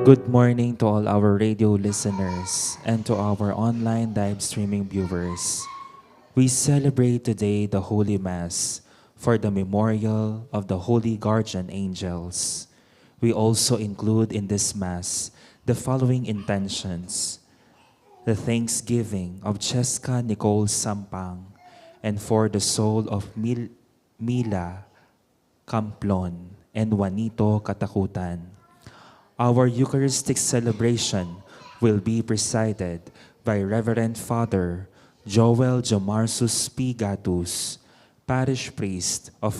Good morning to all our radio listeners and to our online live streaming viewers. We celebrate today the Holy Mass for the memorial of the Holy Guardian Angels. We also include in this Mass the following intentions: the thanksgiving of Cheska Nicole Sampang, and for the soul of Mila Camplon and Juanito Katakutan. Our Eucharistic celebration will be presided by Reverend Father Joel Jomarsus P. Gatus, Parish Priest of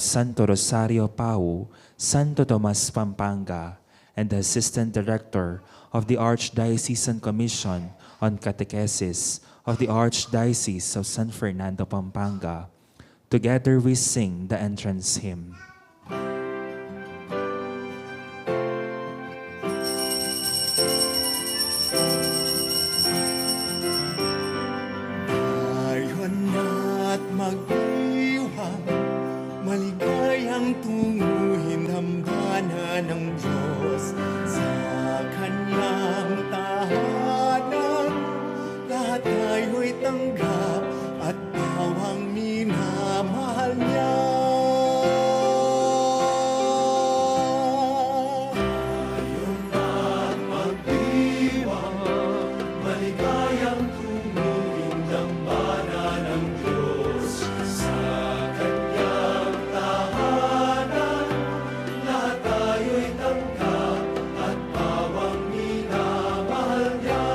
Santo Rosario Pau, Santo Tomas Pampanga, and the Assistant Director of the Archdiocesan Commission on Catechesis of the Archdiocese of San Fernando, Pampanga. Together we sing the entrance hymn. Magdiwang, maligayang tunguhin hambana ng Diyos sa Kanyang tahanan. Lahat tayo'y tanggap at bawang minamahal niya. Ayon at magdiwang, maligayang tunguhin hambana ng Diyos sa Kanyang tahanan. Lahat tayo'y tanggap at bawang minamahal niya.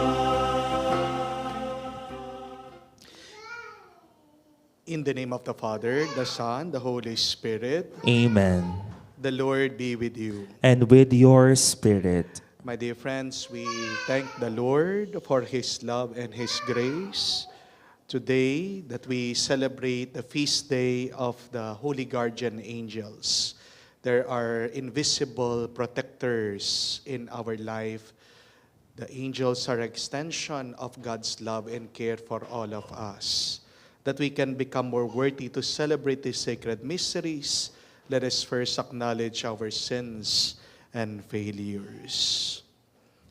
In the name of the Father, the Son, the Holy Spirit. Amen. The Lord be with you. And with your spirit. My dear friends, we thank the Lord for His love and His grace. Today that we celebrate the feast day of the Holy Guardian Angels. There are invisible protectors in our life. The angels are extension of God's love and care for all of us. That we can become more worthy to celebrate these sacred mysteries, let us first acknowledge our sins and failures.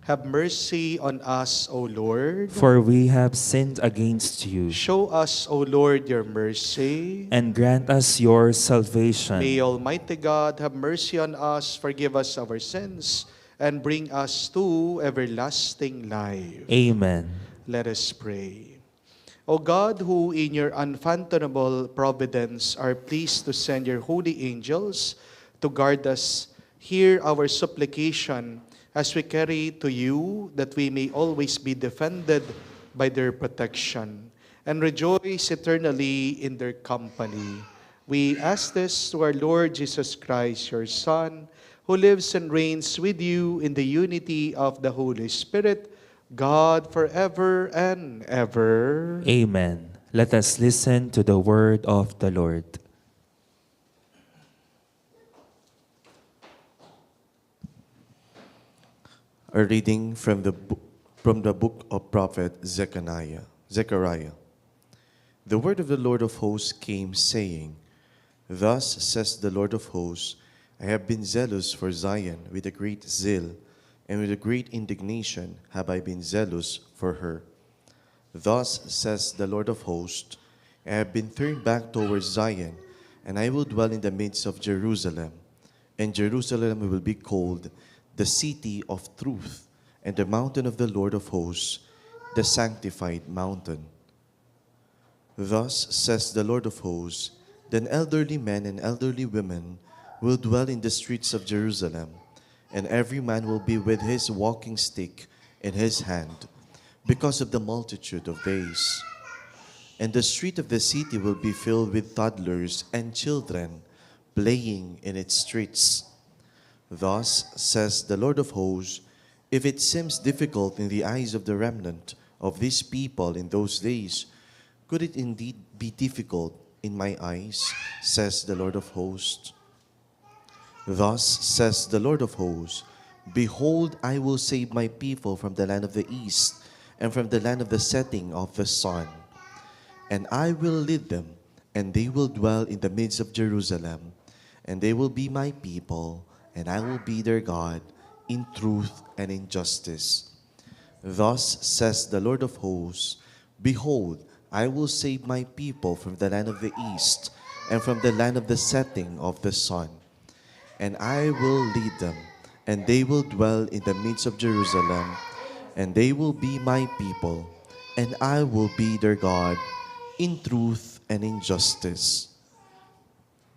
Have mercy on us, O Lord. For we have sinned against you. Show us, O Lord, your mercy. And grant us your salvation. May Almighty God have mercy on us, forgive us our sins, and bring us to everlasting life. Amen. Let us pray. O God, who in your unfathomable providence are pleased to send your holy angels to guard us, hear our supplication as we carry to you, that we may always be defended by their protection and rejoice eternally in their company. We ask this to our Lord Jesus Christ, your Son, who lives and reigns with you in the unity of the Holy Spirit, God forever and ever. Amen. Let us listen to the word of the Lord. A reading from the book of prophet Zechariah. The word of the Lord of hosts came, saying, Thus says the Lord of hosts, I have been zealous for Zion with a great zeal, and with a great indignation have I been zealous for her. Thus says the Lord of hosts, I have been turned back towards Zion, and I will dwell in the midst of Jerusalem. And Jerusalem will be called the city of truth, and the mountain of the Lord of hosts, the sanctified mountain. Thus says the Lord of hosts, then elderly men and elderly women will dwell in the streets of Jerusalem, and every man will be with his walking stick in his hand, because of the multitude of days. And the street of the city will be filled with toddlers and children playing in its streets. Thus says the Lord of hosts, if it seems difficult in the eyes of the remnant of these people in those days, could it indeed be difficult in my eyes, says the Lord of hosts? Thus says the Lord of hosts, behold, I will save my people from the land of the east and from the land of the setting of the sun. And I will lead them, and they will dwell in the midst of Jerusalem, and they will be my people, and I will be their God, in truth and in justice. Thus says the Lord of hosts, Behold, I will save my people from the land of the east and from the land of the setting of the sun. And I will lead them, and they will dwell in the midst of Jerusalem, and they will be my people, and I will be their God, in truth and in justice.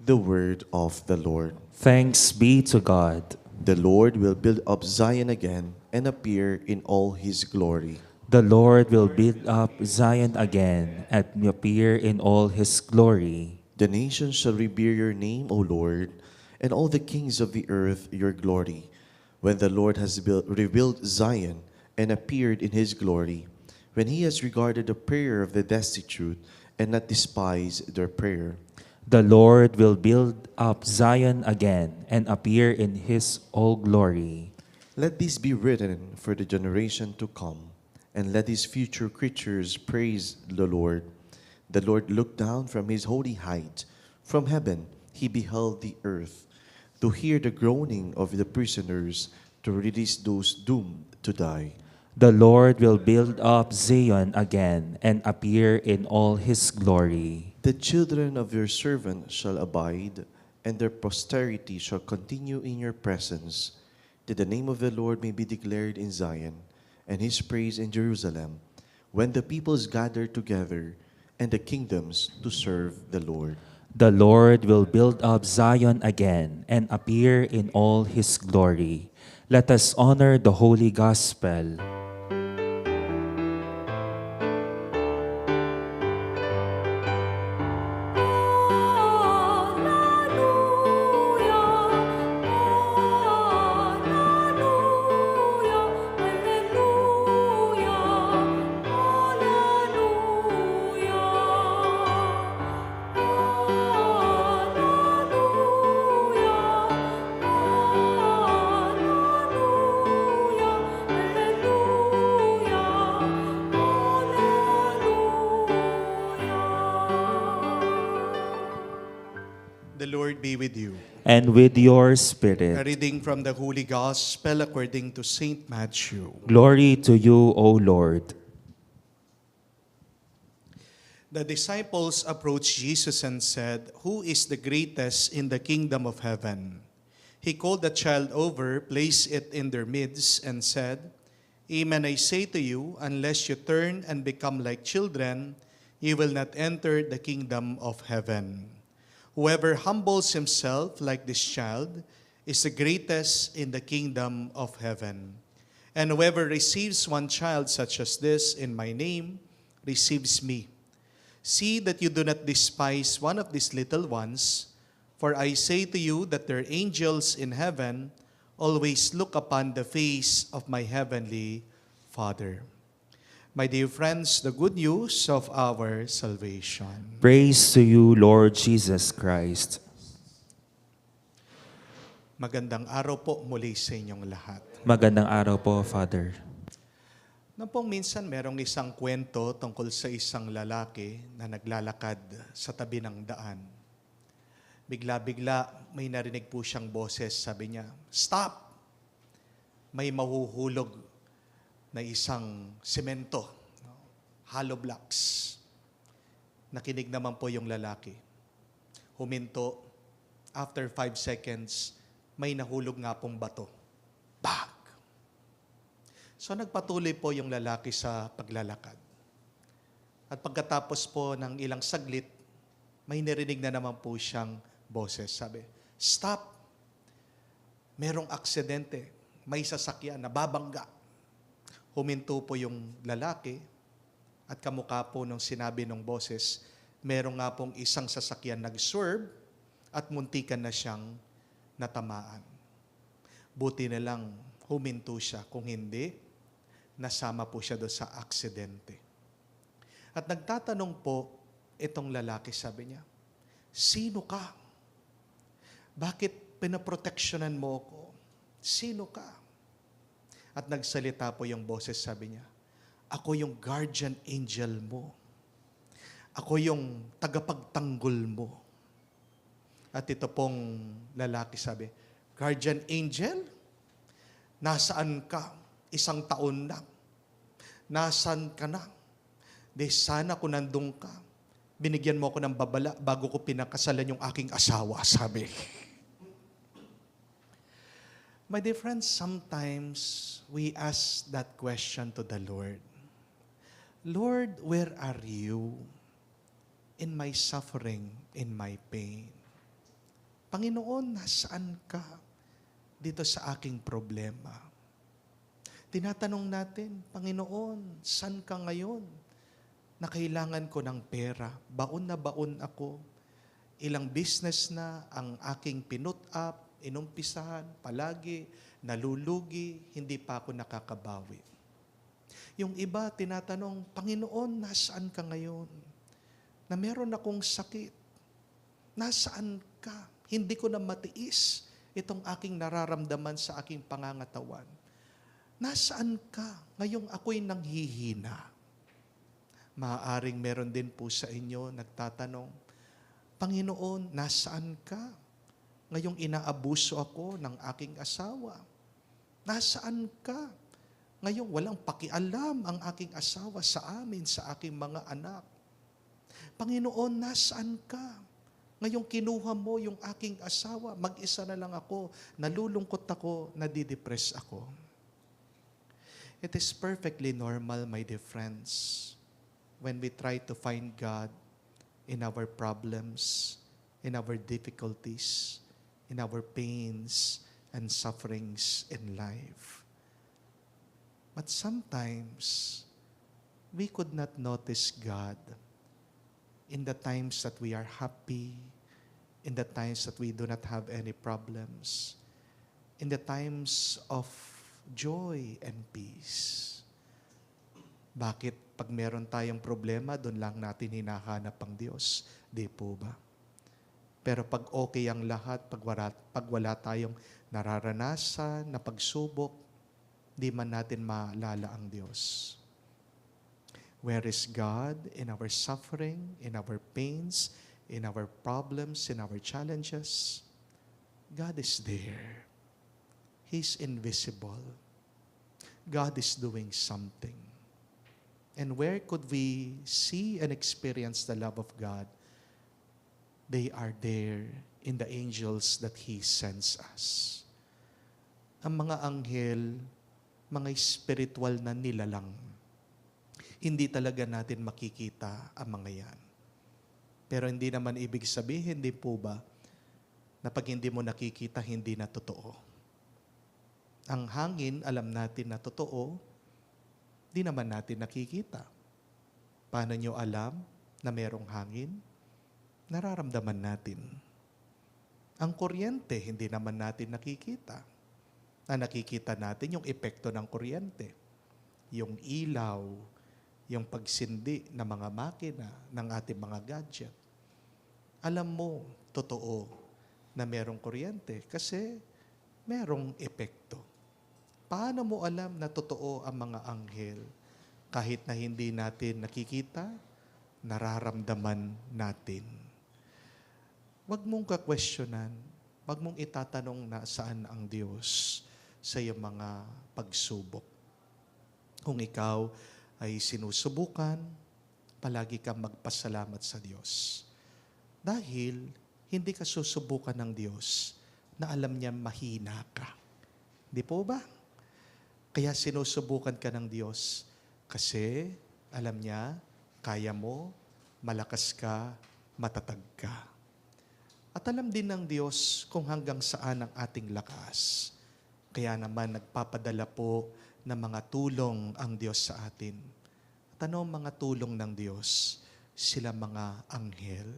The word of the Lord. Thanks be to God. The Lord will build up Zion again and appear in all his glory. The Lord will build up Zion again and appear in all his glory. The nations shall revere your name, O Lord, and all the kings of the earth your glory. When the Lord has revealed Zion and appeared in his glory, when he has regarded the prayer of the destitute and not despised their prayer. The Lord will build up Zion again and appear in his all glory. Let this be written for the generation to come, and let his future creatures praise the Lord. The Lord looked down from his holy height. From heaven he beheld the earth, to hear the groaning of the prisoners, to release those doomed to die. The Lord will build up Zion again and appear in all his glory. The children of your servant shall abide, and their posterity shall continue in your presence, that the name of the Lord may be declared in Zion, and his praise in Jerusalem, when the peoples gather together, and the kingdoms to serve the Lord. The Lord will build up Zion again and appear in all his glory. Let us honor the holy gospel. The Lord be with you. And with your A spirit. reading from the Holy Gospel according to Saint Matthew. Glory to you, O Lord. The disciples approached Jesus and said, "Who is the greatest in the kingdom of heaven?" He called the child over, placed it in their midst, and said, "Amen, I say to you, unless you turn and become like children, you will not enter the kingdom of heaven. Whoever humbles himself like this child is the greatest in the kingdom of heaven. And whoever receives one child such as this in my name receives me. See that you do not despise one of these little ones, for I say to you that their angels in heaven always look upon the face of my heavenly Father." My dear friends, the good news of our salvation. Praise to you, Lord Jesus Christ. Magandang araw po muli sa inyong lahat. Magandang araw po, Father. Nang pong minsan merong isang kwento tungkol sa isang lalaki na naglalakad sa tabi ng daan. Bigla-bigla may narinig po siyang boses, sabi niya, "Stop! May mahuhulog na isang semento, hollow blocks." Nakinig naman po yung lalaki. Huminto. After 5 seconds, may nahulog nga pong bato. Bag! So nagpatuloy po yung lalaki sa paglalakad. At pagkatapos po ng ilang saglit, may narinig na naman po siyang boses. Sabi, "Stop! Merong aksidente. May sasakyan, nababangga." Huminto po yung lalaki at kamukha po nung sinabi ng boses, meron nga pong isang sasakyan nag-swerve at muntikan na siyang natamaan. Buti na lang huminto siya, kung hindi, nasama po siya doon sa aksidente. At nagtatanong po itong lalaki, sabi niya, "Sino ka? Bakit pinaproteksyonan mo ako? Sino ka?" At nagsalita po yung boses, sabi niya, "Ako yung guardian angel mo. Ako yung tagapagtanggol mo." At ito pong lalaki sabi, "Guardian angel? Nasaan ka? 1 taon na. Nasaan ka na? Di sana kung nandun ka, binigyan mo ako ng babala bago ko pinakasalan yung aking asawa, sabi. My dear friends, sometimes we ask that question to the Lord. Lord, where are you in my suffering, in my pain? Panginoon, nasaan ka dito sa aking problema? Tinatanong natin, Panginoon, saan ka ngayon? Na kailangan ko ng pera, baon na baon ako. Ilang business na ang aking pinut up, inumpisahan, palagi, nalulugi, hindi pa ako nakakabawi. Yung iba, tinatanong, Panginoon, nasaan ka ngayon? Na meron akong sakit. Nasaan ka? Hindi ko na matiis itong aking nararamdaman sa aking pangangatawan. Nasaan ka? Ngayong ako'y nanghihina. Maaaring meron din po sa inyo nagtatanong, Panginoon, nasaan ka? Ngayong inaabuso ako ng aking asawa. Nasaan ka? Ngayong walang pakialam ang aking asawa sa amin, sa aking mga anak. Panginoon, nasaan ka? Ngayong kinuha mo yung aking asawa, mag-isa na lang ako, nalulungkot ako, nadidepress ako. It is perfectly normal, my dear friends, when we try to find God in our problems, in our difficulties, in our pains and sufferings in life. But sometimes, we could not notice God in the times that we are happy, in the times that we do not have any problems, in the times of joy and peace. Bakit pag meron tayong problema, doon lang natin hinahanap ang Diyos? Di po ba? Pero pag okay ang lahat, pag wala tayong nararanasan na pagsubok, di man natin maalala ang Diyos. Where is God in our suffering, in our pains, in our problems, in our challenges? God is there. He's invisible. God is doing something. And where could we see and experience the love of God? They are there in the angels that He sends us. Ang mga anghel, mga spiritual na nilalang, hindi talaga natin makikita ang mga yan. Pero hindi naman ibig sabihin, hindi po ba, na pag hindi mo nakikita, hindi na totoo. Ang hangin, alam natin na totoo, di naman natin nakikita. Paano nyo alam na merong hangin? Nararamdaman natin. Ang kuryente, hindi naman natin nakikita. Na nakikita natin yung epekto ng kuryente. Yung ilaw, yung pagsindi ng mga makina, ng ating mga gadget. Alam mo, totoo na merong kuryente kasi merong epekto. Paano mo alam na totoo ang mga anghel? Kahit na hindi natin nakikita, nararamdaman natin. Huwag mong kakwestiyonan, huwag mong itatanong na saan ang Diyos sa iyong mga pagsubok. Kung ikaw ay sinusubukan, palagi kang magpasalamat sa Diyos. Dahil hindi ka susubukan ng Diyos na alam niya mahina ka. Di po ba? Kaya sinusubukan ka ng Diyos kasi alam niya, kaya mo, malakas ka, matatag ka. At alam din ng Diyos kung hanggang saan ang ating lakas. Kaya naman nagpapadala po ng mga tulong ang Diyos sa atin. At ano ang mga tulong ng Diyos? Sila mga anghel.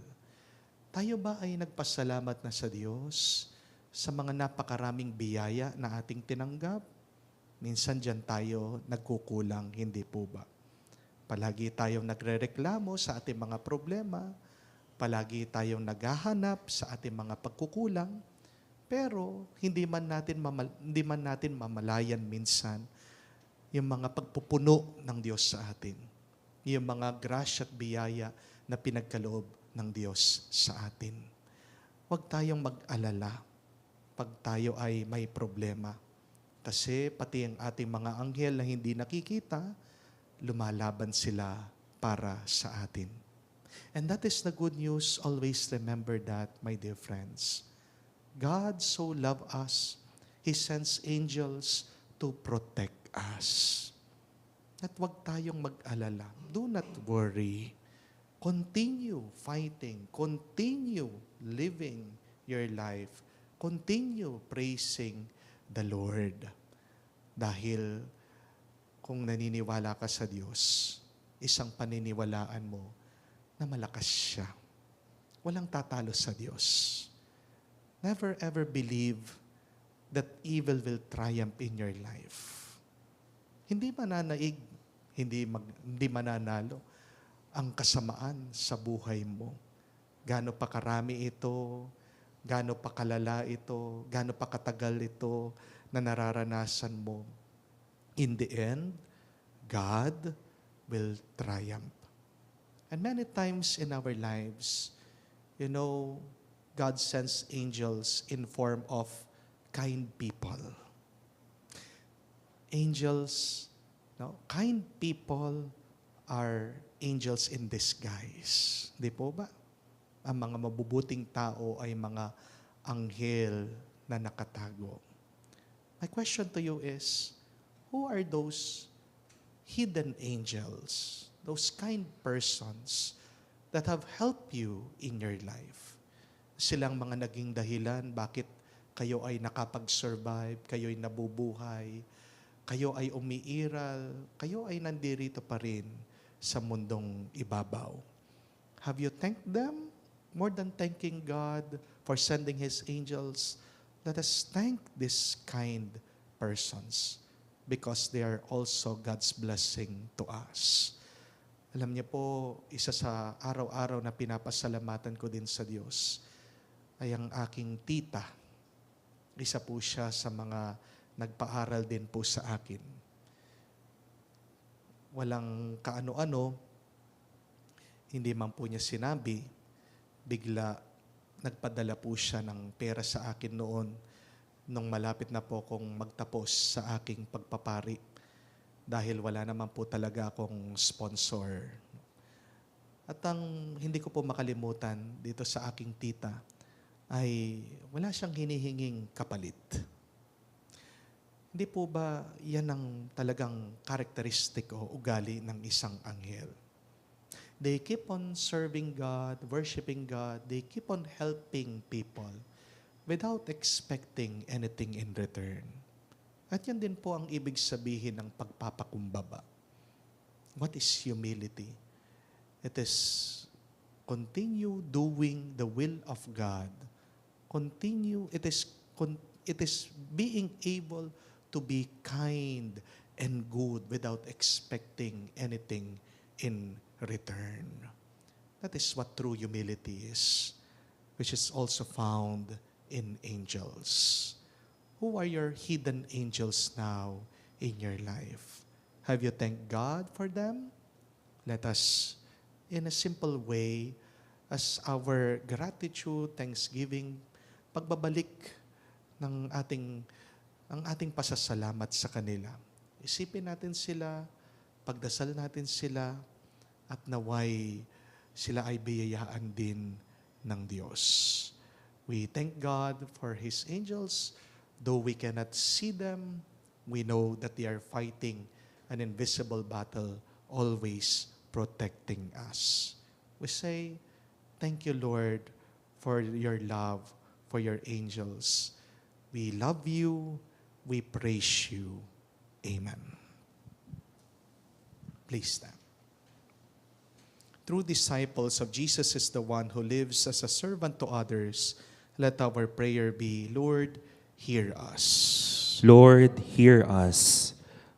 Tayo ba ay nagpasalamat na sa Diyos sa mga napakaraming biyaya na ating tinanggap? Minsan dyan tayo nagkukulang, hindi po ba? Palagi tayong nagrereklamo sa ating mga problema, palagi tayong naghahanap sa ating mga pagkukulang, pero hindi man natin mamalayan minsan yung mga pagpupuno ng Diyos sa atin. Yung mga grasya at biyaya na pinagkaloob ng Diyos sa atin. Huwag tayong mag-alala pag tayo ay may problema. Kasi pati ang ating mga anghel na hindi nakikita, lumalaban sila para sa atin. And that is the good news. Always remember that, my dear friends. God so loved us, He sends angels to protect us. At huwag tayong mag-alala. Do not worry. Continue fighting. Continue living your life. Continue praising the Lord. Dahil kung naniniwala ka sa Diyos, isang paniniwalaan mo na malakas siya. Walang tatalo sa Diyos. Never ever believe that evil will triumph in your life. Hindi mananaig, hindi mananalo ang kasamaan sa buhay mo. Gaano pa karami ito, gaano pa kalala ito, gaano pa katagal ito na nararanasan mo. In the end, God will triumph. And many times in our lives, God sends angels in form of kind people. Angels, kind people are angels in disguise. Di po ba? Ang mga mabubuting tao ay mga anghel na nakatago. My question to you is, who are those hidden angels, those kind persons that have helped you in your life? Silang mga naging dahilan bakit kayo ay nakapag-survive, kayo ay nabubuhay, kayo ay umiiral, kayo ay nandirito pa rin sa mundong ibabaw. Have you thanked them? More than thanking God for sending His angels, let us thank these kind persons because they are also God's blessing to us. Alam niyo po, isa sa araw-araw na pinapasalamatan ko din sa Diyos ay ang aking tita. Isa po siya sa mga nagpaaral din po sa akin. Walang kaano-ano, hindi man po niya sinabi, bigla nagpadala po siya ng pera sa akin noon nung malapit na po akong magtapos sa aking pagpapari dahil wala naman po talaga akong sponsor. At ang hindi ko po makalimutan dito sa aking tita ay wala siyang hinihinging kapalit. Hindi po ba yan ang talagang karakteristik o ugali ng isang anghel? They keep on serving God, worshiping God. They keep on helping people without expecting anything in return. At yan din po ang ibig sabihin ng pagpapakumbaba. What is humility? It is continue doing the will of God. It is being able to be kind and good without expecting anything in return. That is what true humility is, which is also found in angels. Who are your hidden angels now in your life? Have you thanked God for them? Let us, in a simple way, as our gratitude, thanksgiving, pagbabalik ng ang ating pasasalamat sa kanila. Isipin natin sila, pagdasal natin sila, at naway sila ay biyayaan din ng Diyos. We thank God for His angels. Though we cannot see them, we know that they are fighting an invisible battle, always protecting us. We say, thank you, Lord, for your love, for your angels. We love you. We praise you. Amen. Please stand. True disciples of Jesus is the one who lives as a servant to others. Let our prayer be, Lord, hear us. Lord, hear us.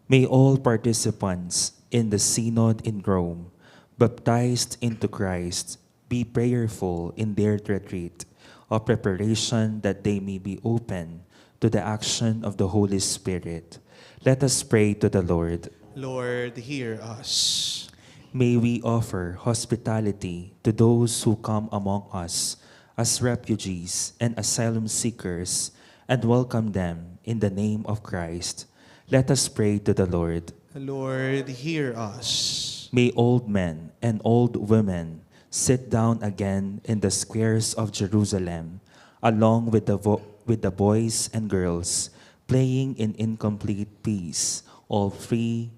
May all participants in the Synod in Rome, baptized into Christ, be prayerful in their retreat of preparation that they may be open to the action of the Holy Spirit. Let us pray to the Lord. Lord, hear us. May we offer hospitality to those who come among us as refugees and asylum seekers, and welcome them in the name of Christ. Let us pray to the Lord. Lord, hear us. May old men and old women sit down again in the squares of Jerusalem, along with the boys and girls, playing in incomplete peace, all free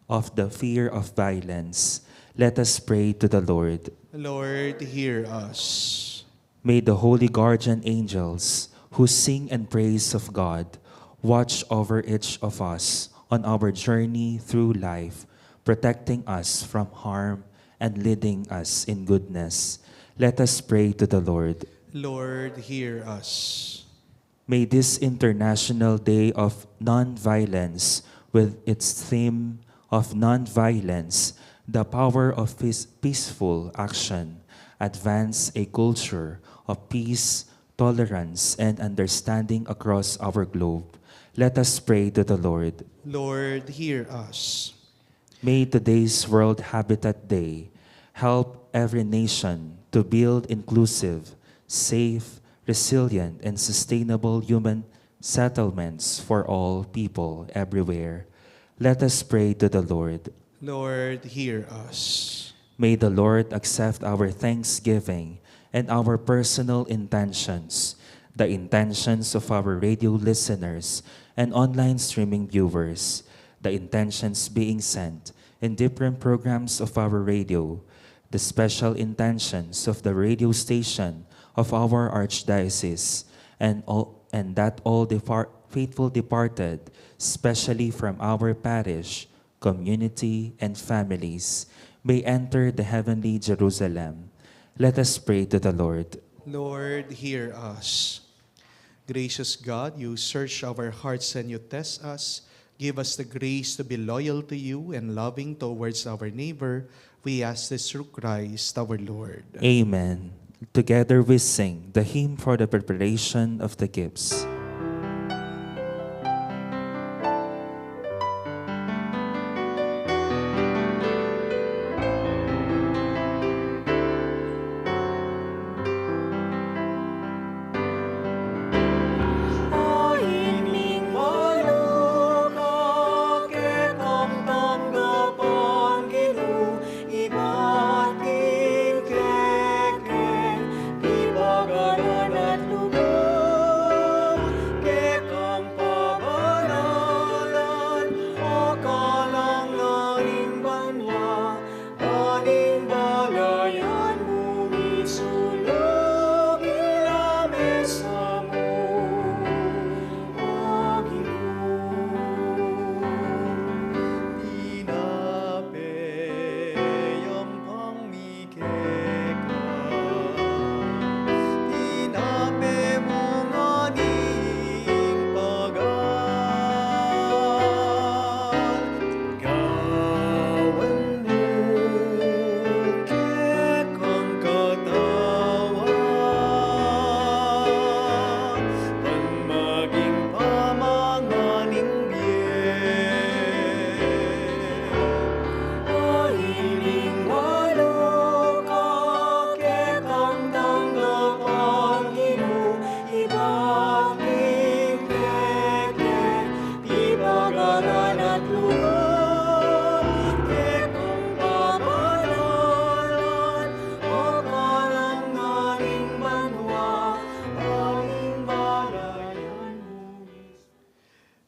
of the fear of violence. Let us pray to the Lord. Lord, hear us. May the holy guardian angels who sing and praise of God watch over each of us on our journey through life, protecting us from harm and leading us in goodness. Let us pray to the Lord. Lord, hear us. May this International Day of Nonviolence, with its theme of nonviolence, the power of peaceful action, advance a culture of peace, tolerance, and understanding across our globe. Let us pray to the Lord. Lord, hear us. May today's World Habitat Day help every nation to build inclusive, safe, resilient, and sustainable human settlements for all people everywhere. Let us pray to the Lord. Lord, hear us. May the Lord accept our thanksgiving and our personal intentions, the intentions of our radio listeners and online streaming viewers, the intentions being sent in different programs of our radio, the special intentions of the radio station of our archdiocese, and that all faithful departed, especially from our parish, community, and families, may enter the heavenly Jerusalem. Let us pray to the Lord. Lord, hear us. Gracious God, you search our hearts and you test us. Give us the grace to be loyal to you and loving towards our neighbor. We ask this through Christ our Lord. Amen. Together we sing the hymn for the preparation of the gifts.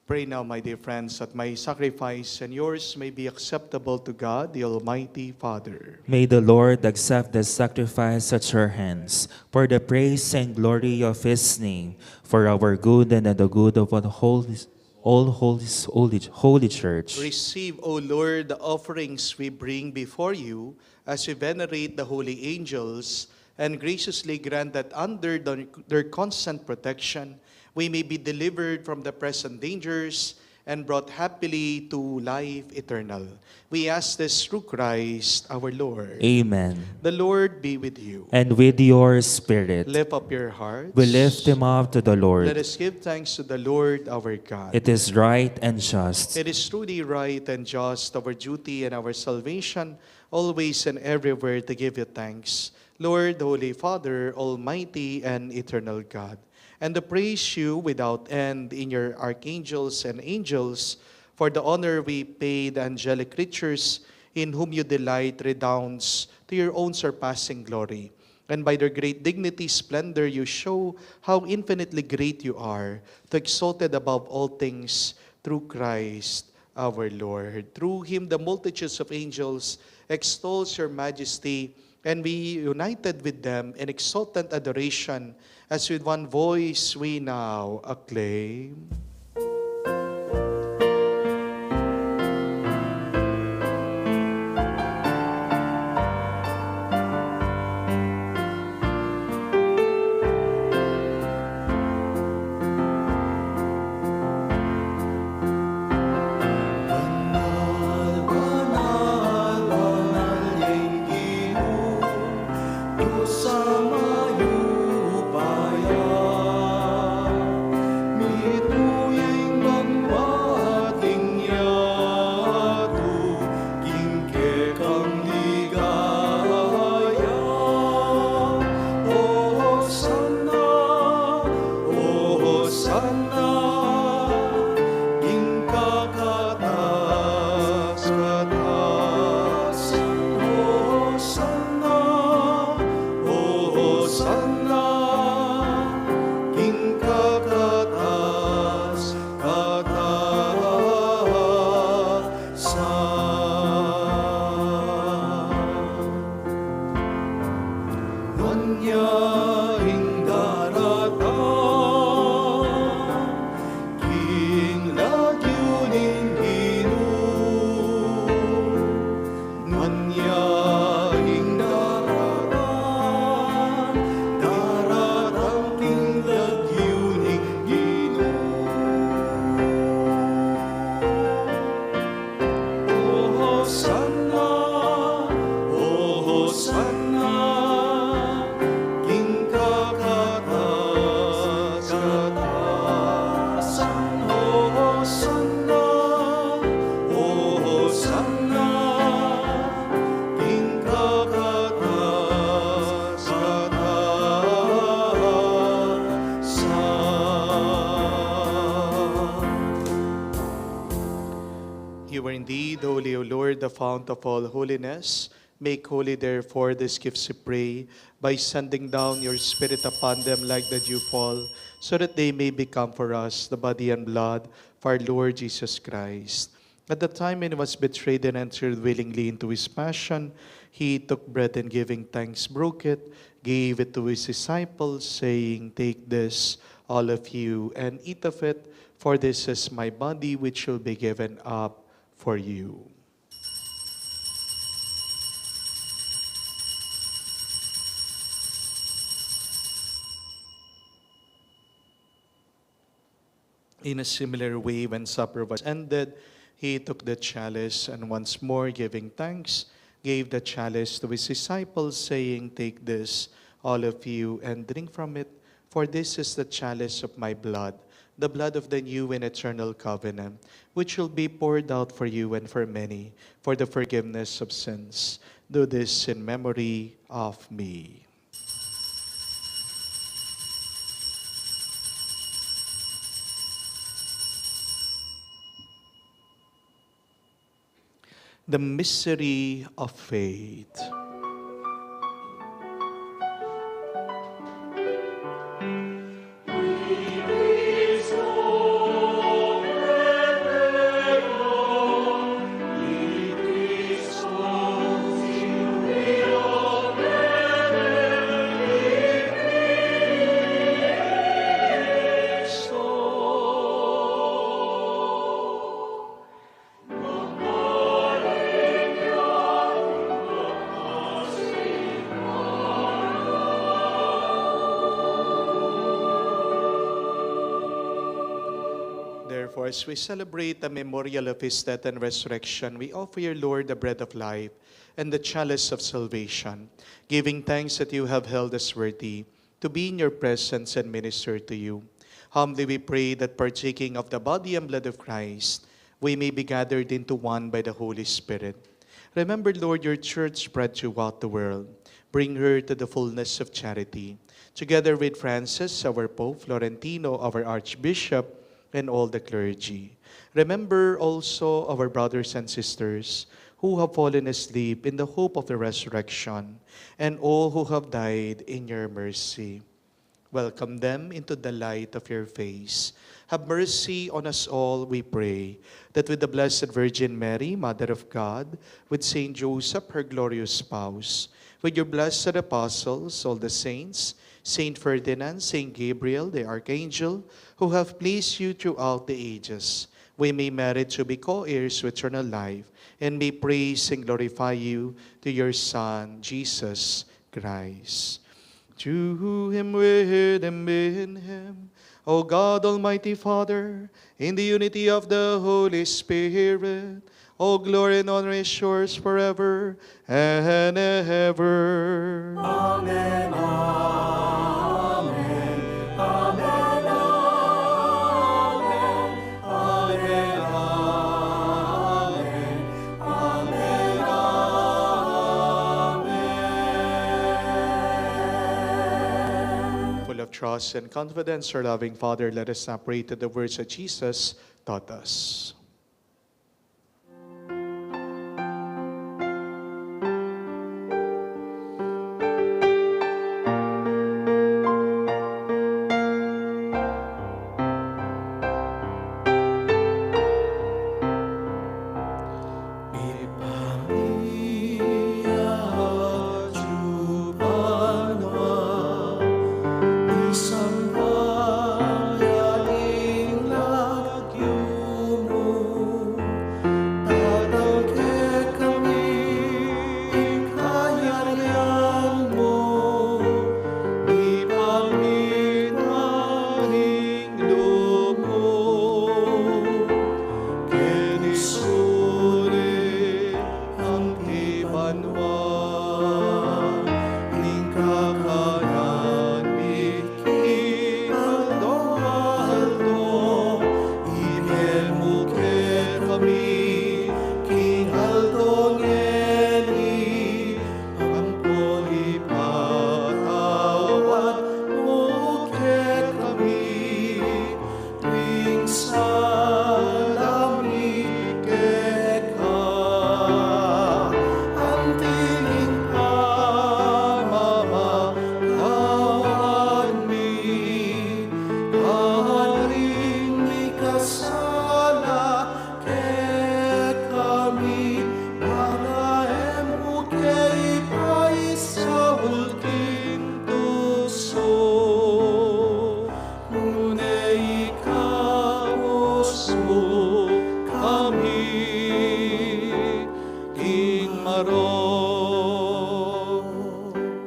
Pray now, my dear friends, that my sacrifice and yours may be acceptable to God, the Almighty Father. May the Lord accept the sacrifice at your hands for the praise and glory of his name, for our good and the good of holy church. Receive, O Lord, the offerings we bring before you as we venerate the holy angels, and graciously grant that under their constant protection, we may be delivered from the present dangers and brought happily to life eternal. We ask this through Christ our Lord. Amen. The Lord be with you. And with your spirit, Lift up your hearts. we lift them up to the Lord. Let us give thanks to the Lord our God. It is right and just. It is truly right and just, our duty and our salvation, always and everywhere to give you thanks. Lord, Holy Father, Almighty and Eternal God, and to praise you without end in your archangels and angels, for the honor we pay the angelic creatures in whom you delight redounds to your own surpassing glory. And by their great dignity, splendor, you show how infinitely great you are, to exalted above all things through Christ our Lord. Through him, the multitudes of angels extols your majesty, and we united with them in exultant adoration, as with one voice we now acclaim. You are indeed holy, O Lord, the fount of all holiness. Make holy, therefore, these gifts, we pray, by sending down your Spirit upon them like the dew fall, so that they may become for us the body and blood of our Lord Jesus Christ. At the time when he was betrayed and entered willingly into his passion, he took bread and giving thanks, broke it, gave it to his disciples, saying, "Take this, all of you, and eat of it, for this is my body which will be given up for you." In a similar way, when supper was ended, he took the chalice, and once more giving thanks, gave the chalice to his disciples, saying, "Take this, all of you, and drink from it, for this is the chalice of my blood, the blood of the new and eternal covenant, which will be poured out for you and for many, for the forgiveness of sins. Do this in memory of me." The mystery of faith. Therefore, as we celebrate the memorial of his death and resurrection, we offer your Lord the bread of life and the chalice of salvation, giving thanks that you have held us worthy to be in your presence and minister to you. Humbly we pray that partaking of the body and blood of Christ, we may be gathered into one by the Holy Spirit. Remember, Lord, your church spread throughout the world. bring her to the fullness of charity. Together with Francis, our Pope, Florentino, our Archbishop, and all the clergy. Remember also our brothers and sisters who have fallen asleep in the hope of the resurrection, and all who have died in your mercy. Welcome them into the light of your face. Have mercy on us all, we pray, that with the Blessed Virgin Mary, Mother of God, with Saint Joseph, her glorious spouse, with your blessed apostles, all the saints, Saint Ferdinand, Saint Gabriel, the Archangel, who have pleased you throughout the ages, we may merit to be co-heirs to eternal life, and may praise and glorify you to your Son, Jesus Christ. To him, with him, in him, O God, Almighty Father, in the unity of the Holy Spirit, all glory and honor is yours forever and ever. Amen. Amen. Amen. Amen. Amen. Amen. Amen. Full of trust and confidence, our loving Father, let us now pray to the words that Jesus taught us.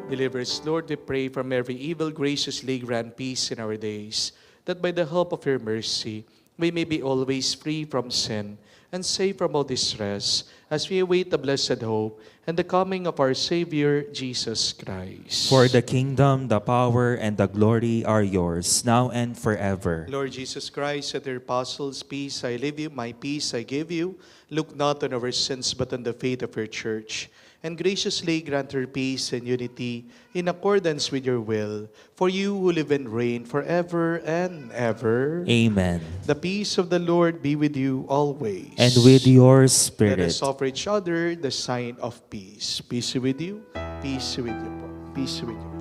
Deliver us, Lord, we pray, from every evil. Graciously grant peace in our days, that by the help of your mercy, we may be always free from sin and safe from all distress, as we await the blessed hope and the coming of our Savior, Jesus Christ. For the kingdom, the power, and the glory are yours, now and forever. Lord Jesus Christ, said to your apostles, peace I leave you, my peace I give you. Look not on our sins, but on the faith of your church. And graciously grant her peace and unity in accordance with your will, for you who live and reign forever and ever. Amen. The peace of the Lord be with you always. And with your Let spirit. us offer each other the sign of peace. Peace be with you. Peace be with you po. Peace be with you po.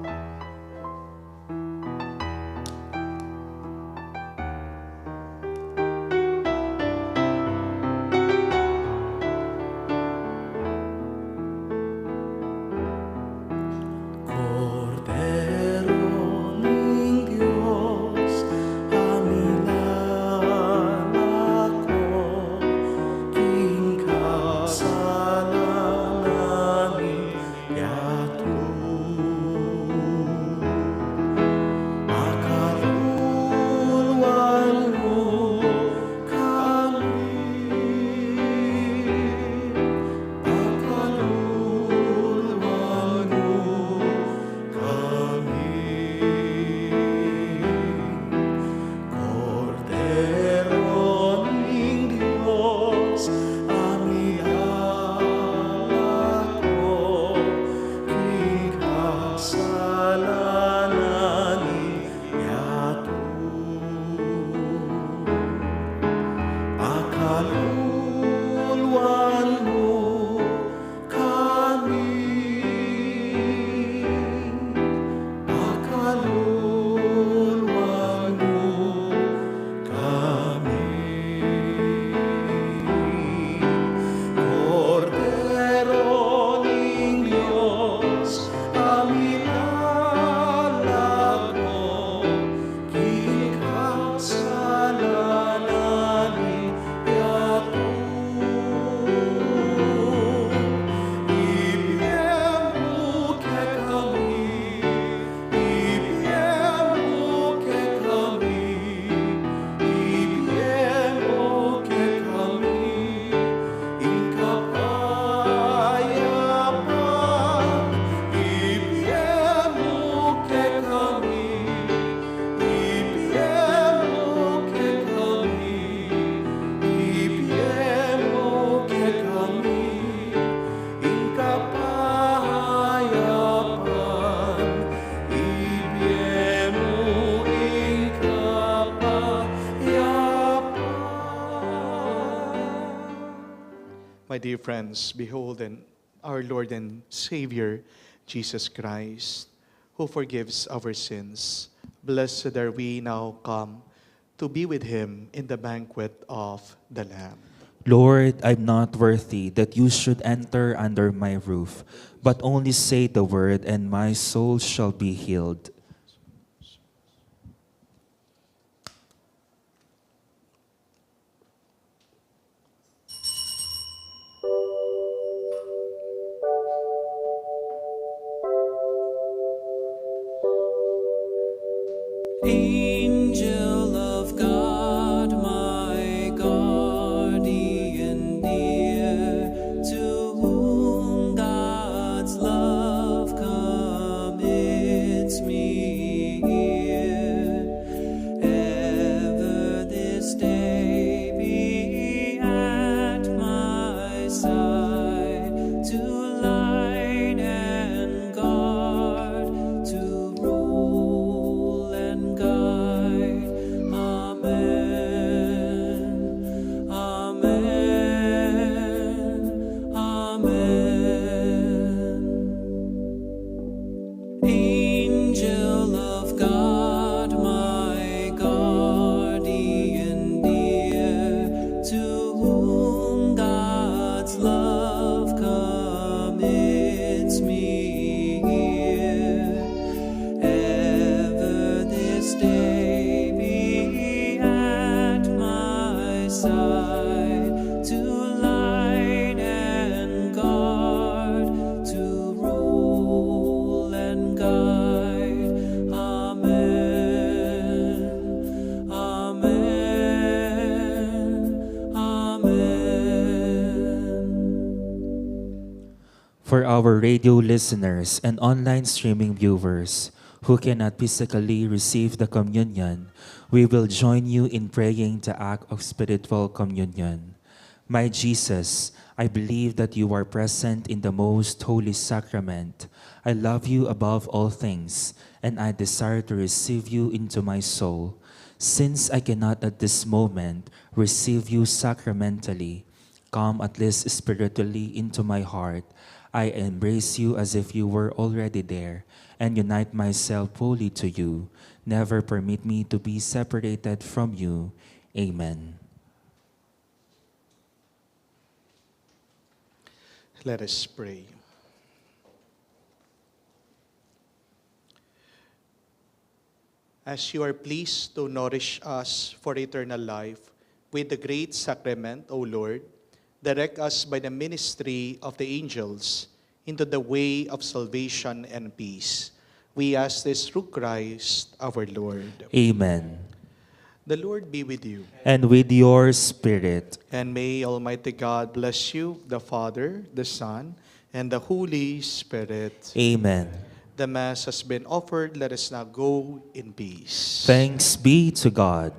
dear friends, behold our Lord and Savior, Jesus Christ, who forgives our sins. Blessed are we now come to be with him in the banquet of the Lamb. Lord, I'm not worthy that you should enter under my roof, but only say the word and my soul shall be healed. Angel of God, my guardian dear, to whom God's love commits me here, ever this day be at my side, to light and guard, to rule and guide. Amen. Amen. Amen. Angel of God, my guardian dear, to whom God's love commits me here, ever this day be at my side, to light and guard, to rule and guide. Amen. Amen. Amen. For our radio listeners and online streaming viewers who cannot physically receive the communion, we will join you in praying the act of spiritual communion. My Jesus, I believe that you are present in the most holy sacrament. I love you above all things, and I desire to receive you into my soul. Since I cannot at this moment receive you sacramentally, come at least spiritually into my heart. I embrace you as if you were already there, and unite myself fully to you. Never permit me to be separated from you. Amen. Let us pray. As you are pleased to nourish us for eternal life with the great sacrament, O Lord, direct us by the ministry of the angels into the way of salvation and peace. We ask this through Christ our Lord. Amen. The Lord be with you. And with your spirit. And may Almighty God bless you, the Father, the Son, and the Holy Spirit. Amen. The Mass has been offered. Let us now go in peace. Thanks be to God.